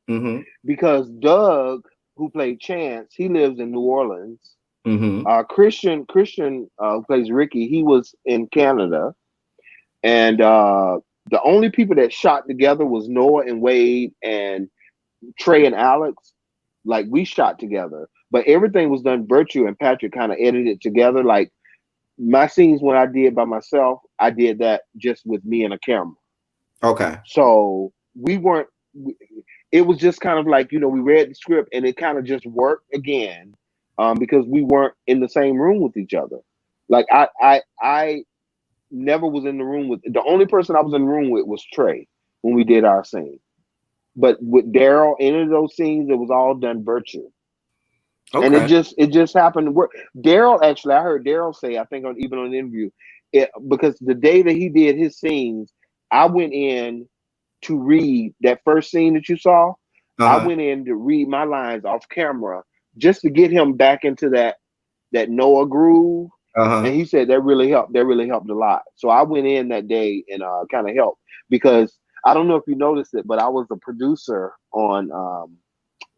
Mm-hmm. because Doug, who played Chance, he lives in New Orleans. Mm-hmm. Christian who plays Ricky, he was in Canada, and the only people that shot together was Noah and Wade and Trey and Alex. Like, we shot together, but everything was done virtual, and Patrick kind of edited it together. Like, my scenes when I did by myself, I did that just with me and a camera. Okay. So we weren't. It was just kind of like, we read the script and it kind of just worked again, because we weren't in the same room with each other. Like, I never was in the room with, the only person I was in the room with was Trey when we did our scene. But with Daryl, any of those scenes, it was all done virtual, and it Okay. just it just happened to work. Daryl, actually, I heard Daryl say, I think even on the interview, because the day that he did his scenes, I went in to read that first scene that you saw. I Uh-huh. went in to read my lines off camera just to get him back into that Noah groove. And Uh-huh. he said that really helped. That really helped a lot. So I went in that day and kind of helped, because I don't know if you noticed it, but I was a producer on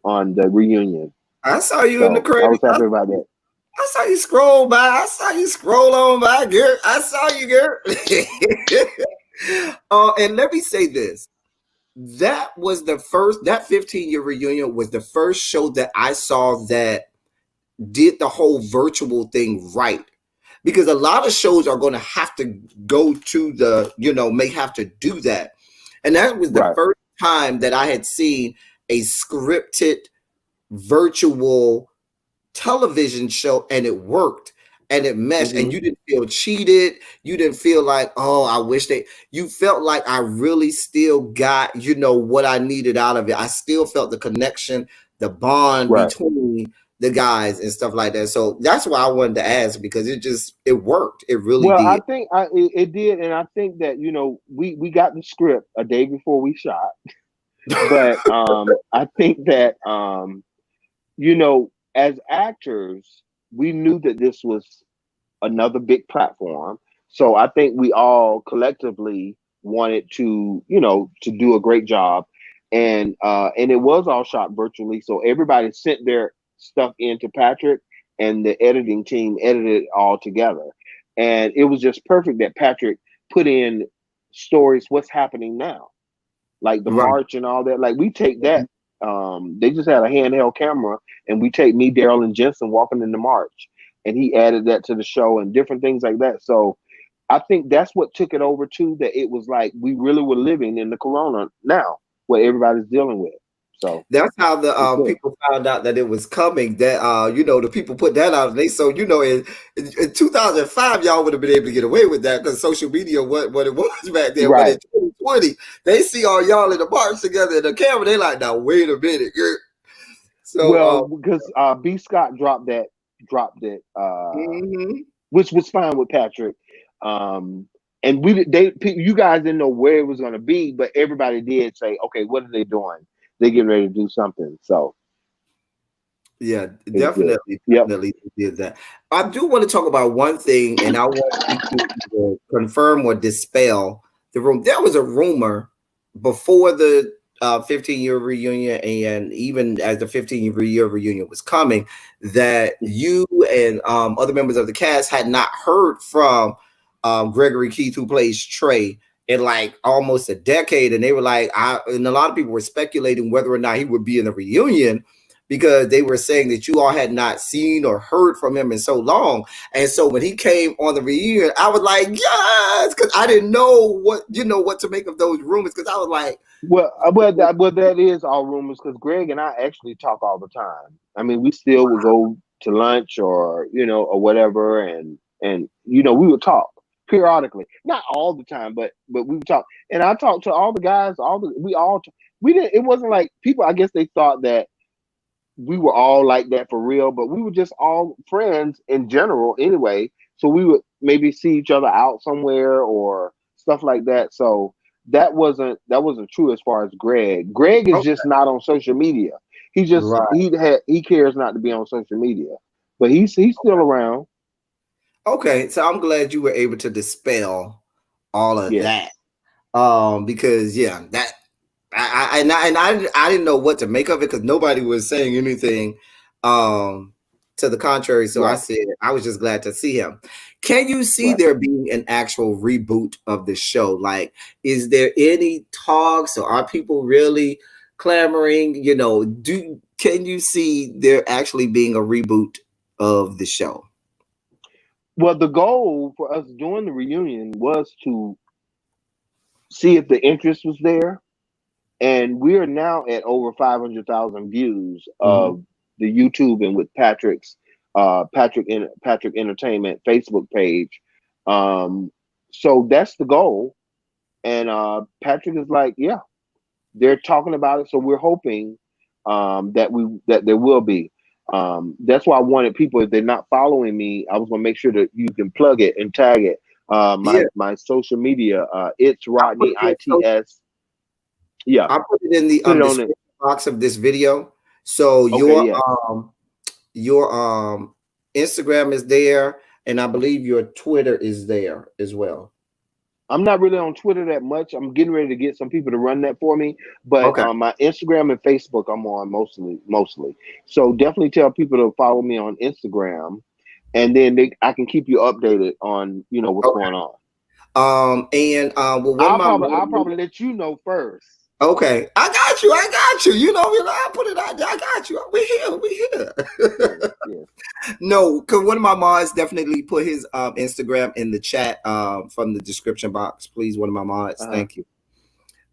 the reunion. I saw you in the So I was credits. happy about that. I saw you scroll by. I saw you scroll on by, girl. I saw you, girl. And let me say this. That 15-year reunion was the first show that I saw that did the whole virtual thing right. Because a lot of shows are going to have to go to may have to do that. And that was the Right. first time that I had seen a scripted virtual television show and it worked and it meshed and Hmm. you didn't feel cheated. You didn't feel like, oh, I wish you felt like I really still got, what I needed out of it. I still felt the connection, the bond Right. between the guys and stuff like that. So that's why I wanted to ask because it worked. It really Well, I did. think it did, and I think that we got the script a day before we shot, but I think that as actors, we knew that this was another big platform. So I think we all collectively wanted to do a great job, and it was all shot virtually. So everybody sent their stuff in to Patrick, and the editing team edited it all together, and it was just perfect that Patrick put in stories. What's happening now? Like the Right. march and all that. Like, we take that. They just had a handheld camera, and we take me, Daryl, and Jensen walking in the march, and he added that to the show and different things like that. So I think that's what took it over too. That it was like we really were living in the Corona now, what everybody's dealing with. So That's how the it's good. people found out that it was coming. That the people put that out. And they so in 2005, y'all would have been able to get away with that because social media what it was back then. But in Right. 2020, they see all y'all in the parks together in the camera. They like, now wait a minute, girl. So, Well, because B Scott dropped it, mhm. which was fine with Patrick. And you guys didn't know where it was going to be, but everybody did say, okay, what are they doing? They're getting ready to do something. So Yeah, it's good. Yep. definitely did that. I do want to talk about one thing, and I want you to either confirm or dispel the room. There was a rumor before the 15-year reunion, and even as the 15-year reunion was coming, that you and other members of the cast had not heard from Gregory Keith, who plays Trey, in like almost a decade, and they were like, and a lot of people were speculating whether or not he would be in the reunion because they were saying that you all had not seen or heard from him in so long. And so when he came on the reunion, I was like, yes, because I didn't know what to make of those rumors. Because I was like, That is all rumors because Greg and I actually talk all the time. I mean, we still would go to lunch or whatever, and we would talk periodically, not all the time, but we would talk. And I talked to all the guys, we didn't. It wasn't like people. I guess they thought that we were all like that for real, but we were just all friends in general anyway. So we would maybe see each other out somewhere or stuff like that. So that wasn't true as far as Greg. Greg is okay, just not on social media. He just right. he cares not to be on social media, but he's still around. Okay, so I'm glad you were able to dispel all of Yes, that. Because yeah, that I didn't know what to make of it because nobody was saying anything um to the contrary. So I right, said I was just glad to see him. Can you see right. there being an actual reboot of the show? Like, is there any talks or are people really clamoring? Can you see there actually being a reboot of the show? Well, the goal for us doing the reunion was to see if the interest was there, and we are now at over 500,000 views Mhm. of the YouTube and with Patrick Entertainment Facebook page. Um, so that's the goal, and Patrick is like, yeah, they're talking about it. So we're hoping that there will be. That's why I wanted people, if they're not following me, I was gonna make sure that you can plug it and tag it. Yeah, My social media, it's I put Rodney it in. So ITS. Yeah, I put it in the put it on it. description box of this video. So Okay, your yes. Instagram is there, and I believe your Twitter is there as well. I'm not really on Twitter that much. I'm getting ready to get some people to run that for me. But Okay. my Instagram and Facebook, I'm on mostly. So definitely tell people to follow me on Instagram, and then I can keep you updated on what's Okay. going on. And well, one of my I'll moderators. probably let you know first. Okay, I got you. I got you. I put it out there. I got you. We here. We Yes, here. yes. No, because one of my mods definitely put his Instagram in the chat from the description box. Please, one of my mods. Uh-huh. Thank you.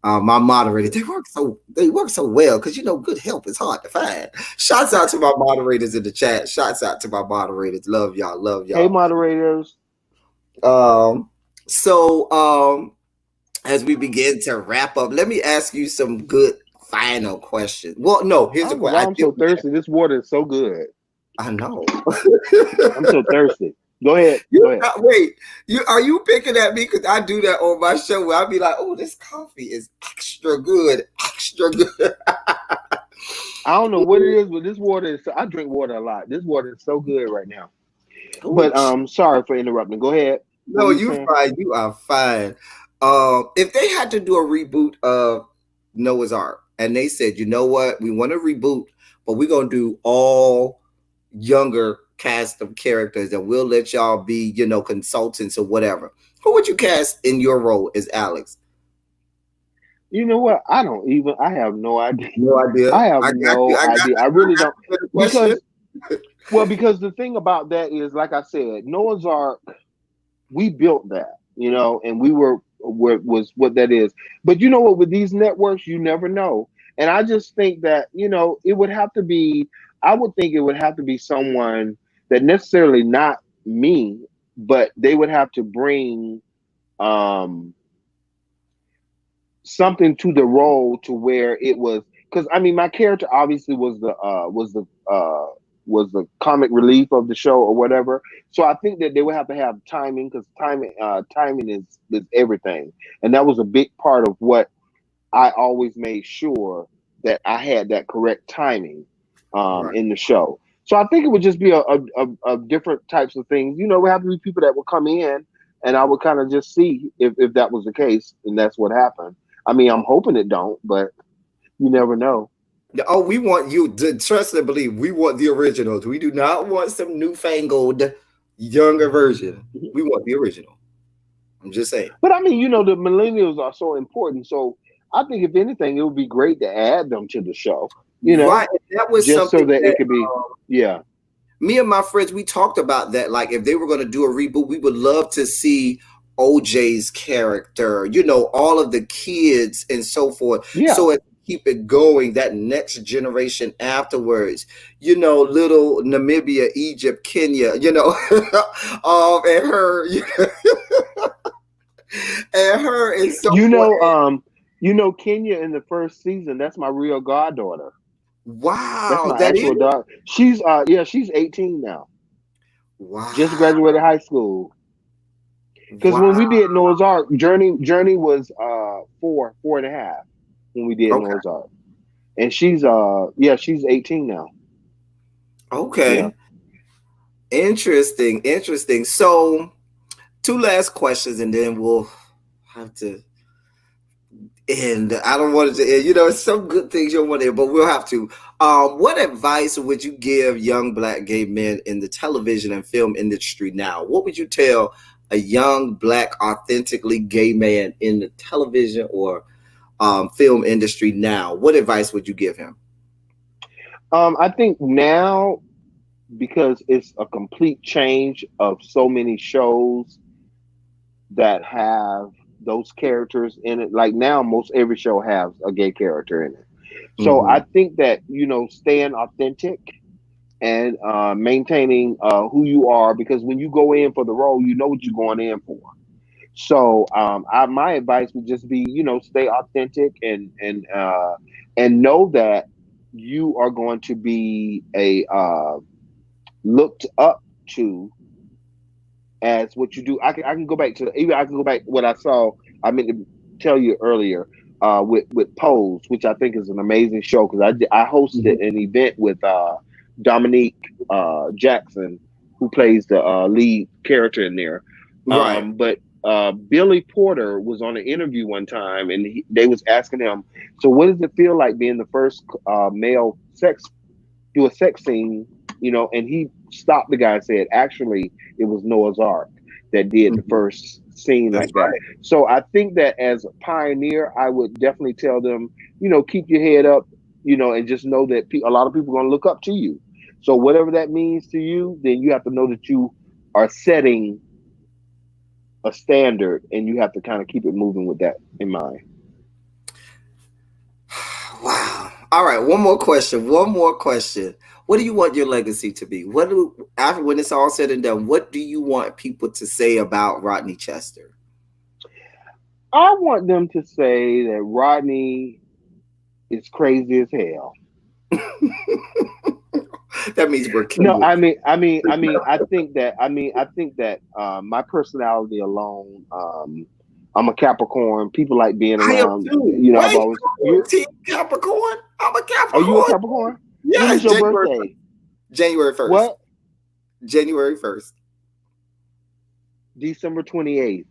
My moderators, Yes. they work so well because good help is hard to find. Shouts out to my moderators in the chat. Shouts out to my moderators. Love y'all. Love Hey, y'all. moderators. Um, so as we begin to wrap up, let me ask you some good final questions. Well, no, I here's the don't know question. why I'm so thirsty. This water is so good. I know. I'm so thirsty. Go ahead. Go ahead. Wait, are you picking at me because I do that on my show where I'll be like, oh, this coffee is extra good, extra good. I don't know what it is, but this water is. I drink water a lot. This water is so good right now. Oh, But sorry for interrupting. Go ahead. What no, were you you saying? fine. You are fine. If they had to do a reboot of Noah's Ark, and they said, you know what, we want to reboot, but we're gonna do all younger cast of characters, and we'll let y'all be, consultants or whatever. Who would you cast in your role as Alex? You know what? I don't even. I have no idea. No idea. I have I got you. no idea. I really I got don't. you the question. Because because the thing about that is, like I said, Noah's Ark. We built that, and we was what that is. But you know what? With these networks, you never know. And I just think that, it would have to be, I would think it would have to be someone that necessarily not me, but they would have to bring um something to the role to where it was, because I mean my character obviously was the comic relief of the show or whatever. So I think that they would have to have timing, because timing is everything, and that was a big part of what I always made sure that I had that correct timing Right. in the show. So I think it would just be a different types of things. It would have to be people that would come in, and I would kind of just see if that was the case, and that's what happened. I mean, I'm hoping it don't, but you never know. Oh, we want you to trust and believe. We want the originals. We do not want some newfangled younger version. We want the original. I'm just saying. But I mean, the millennials are so important. So I think if anything, it would be great to add them to the show. Right. That was Just so something that that it could be, yeah. me and my friends, we talked about that. Like, if they were going to do a reboot, we would love to see OJ's character, all of the kids and so forth. Yeah. So it keep it going, that next generation afterwards, little Namibia, Egypt, Kenya, and her, and her and so You forth. know, um, Kenya in the first season, that's my real goddaughter. That's Wow, my that is actual daughter. She's 18 now. Just wow, graduated high school. Because when wow. we did Noah's Ark, Journey was 4.5 when we did Okay, Noah's Ark. And she's 18 now. Yeah. okay. Interesting, interesting. So, two last questions, and then we'll have to end. I don't want it to end. Some good things you want to end, but we'll have to. What advice would you give young black gay men in the television and film industry now? What would you tell a young black, authentically gay man in the television or film industry now? What advice would you give him? I think now, because it's a complete change of so many shows that have those characters in it. Like now, most every show has a gay character in it. So I Hmm. think that staying authentic and maintaining who you are, because when you go in for the role, you know what you're going in for. So my advice would just be, stay authentic and know that you are going to be a looked up to as what you do. I can go back to, even I can go back what I saw. I meant to tell you earlier with Pose, which I think is an amazing show, because I hosted an event with Dominique Jackson, who plays the lead character in there. Right. But Billy Porter was on an interview one time, and they was asking him, so what does it feel like being the first male do a sex scene, and he stopped the guy and said, actually, it was Noah's Ark that did the Mhm. first scene That's like that. right. So I think that as a pioneer, I would definitely tell them, keep your head up, and just know that a lot of people are going to look up to you. So whatever that means to you, then you have to know that you are setting a standard, and you have to kind of keep it moving with that in mind. Wow. All right. One more question. One more question. What do you want your legacy to be? After when it's all said and done, what do you want people to say about Rodney Chester? I want them to say that Rodney is crazy as hell. That means we're No, kindred. I think that my personality alone, I'm a Capricorn. People like being I am around. too. I've Wait, always come on, you. Team Capricorn. I'm a Are you a Capricorn. Capricorn? When is Yes, your January birthday? January 1st. What? January 1st. December 28th.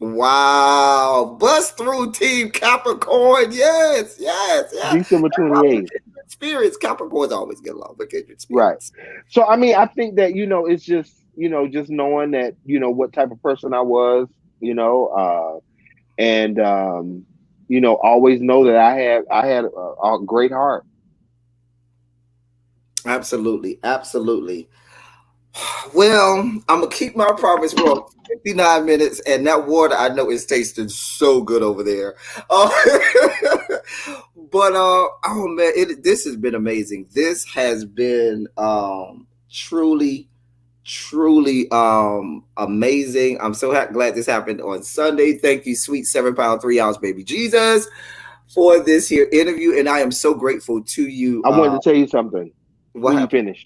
Wow. Bust through Team Capricorn. Yes, yes, yes. December That's why we're 28th. kindred spirits. Capricorns always get along with kindred Right. spirits. So I mean, I think that it's just knowing that what type of person I was, and always know that I had a great heart. Absolutely. Absolutely. Well, I'm gonna keep my promise. We're on 59 minutes, and that water I know is tasting so good over there. Uh, But oh man, this has been amazing. This has been truly, truly amazing. I'm so glad this happened on Sunday. Thank you, sweet 7 pound 3 ounce baby Jesus, for this here interview, and I am so grateful to you. I wanted to tell you something What when you happened? finish.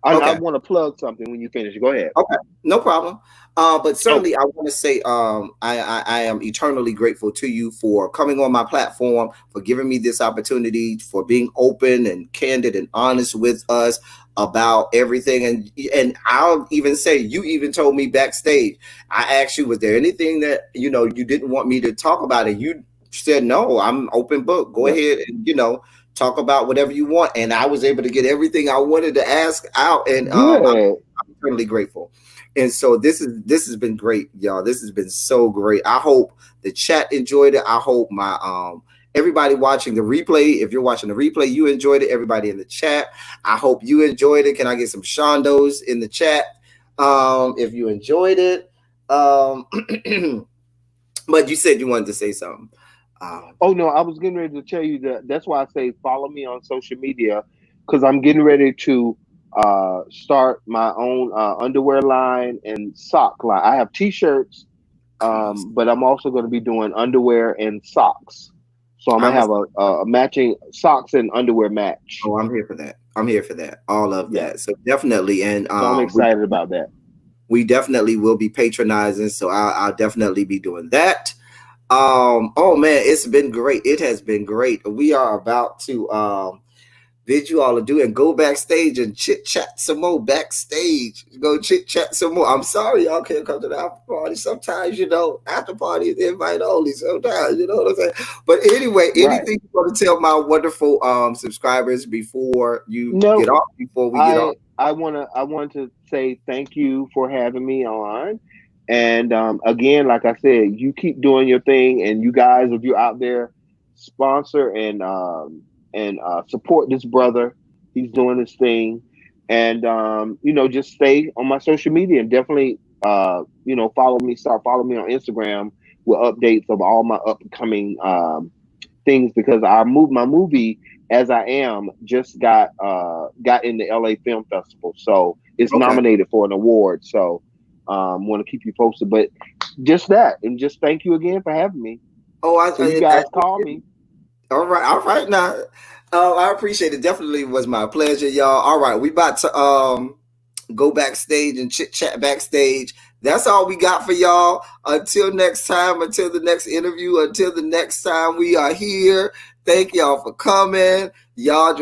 I Okay. want to plug something when you finish. Go ahead. Okay, no problem. But Oh, certainly, I want to say I am eternally grateful to you for coming on my platform, for giving me this opportunity, for being open and candid and honest with us about everything. And I'll even say, you even told me backstage. I asked you, was there anything that you didn't want me to talk about, and you said no. I'm open book. Go yep. ahead and talk about whatever you want. And I was able to get everything I wanted to ask out, and Good. I'm eternally grateful. And so this has been great, y'all. This has been so great. I hope the chat enjoyed it. I hope my everybody watching the replay, if you're watching the replay, you enjoyed it. Everybody in the chat, I hope you enjoyed it. Can I get some shondos in the chat if you enjoyed it? But you said you wanted to say something. Oh no, I was getting ready to tell you that. That's why I say follow me on social media because I'm getting ready to start my own underwear line and sock line. I have t-shirts, Awesome. but I'm also going to be doing underwear and socks. So I'm gonna I'm have a matching socks and underwear match. Oh, I'm here for that. I'm here for that. All of Yeah. that. So definitely, and So I'm excited about that. we definitely will be patronizing. So I'll definitely be doing that. Oh man, it's been great. It has been great. We are about to bid you all adieu and go backstage and chit chat some more backstage. Go chit chat some more. I'm sorry y'all can't come to the after party. Sometimes after party is invite only. Sometimes what I'm saying. But anyway, Right. anything you want to tell my wonderful subscribers before you get No, off? Before we get off? I want to say thank you for having me on. And again, like I said, you keep doing your thing, and you guys, if you're out there, sponsor and support this brother. He's doing his thing, and just stay on my social media and definitely follow me. Start following me on Instagram with updates of all my upcoming things because my movie As I Am just got in the LA Film Festival, so it's Okay. nominated for an award. So want to keep you posted, but just that, and just thank you again for having me. Oh, So you guys call me. all right now. I appreciate it. Definitely was my pleasure, y'all. All right, we about to go backstage and chit chat backstage. That's all we got for y'all. Until next time, until the next interview, until the next time we are here. Thank y'all for coming. Y'all drive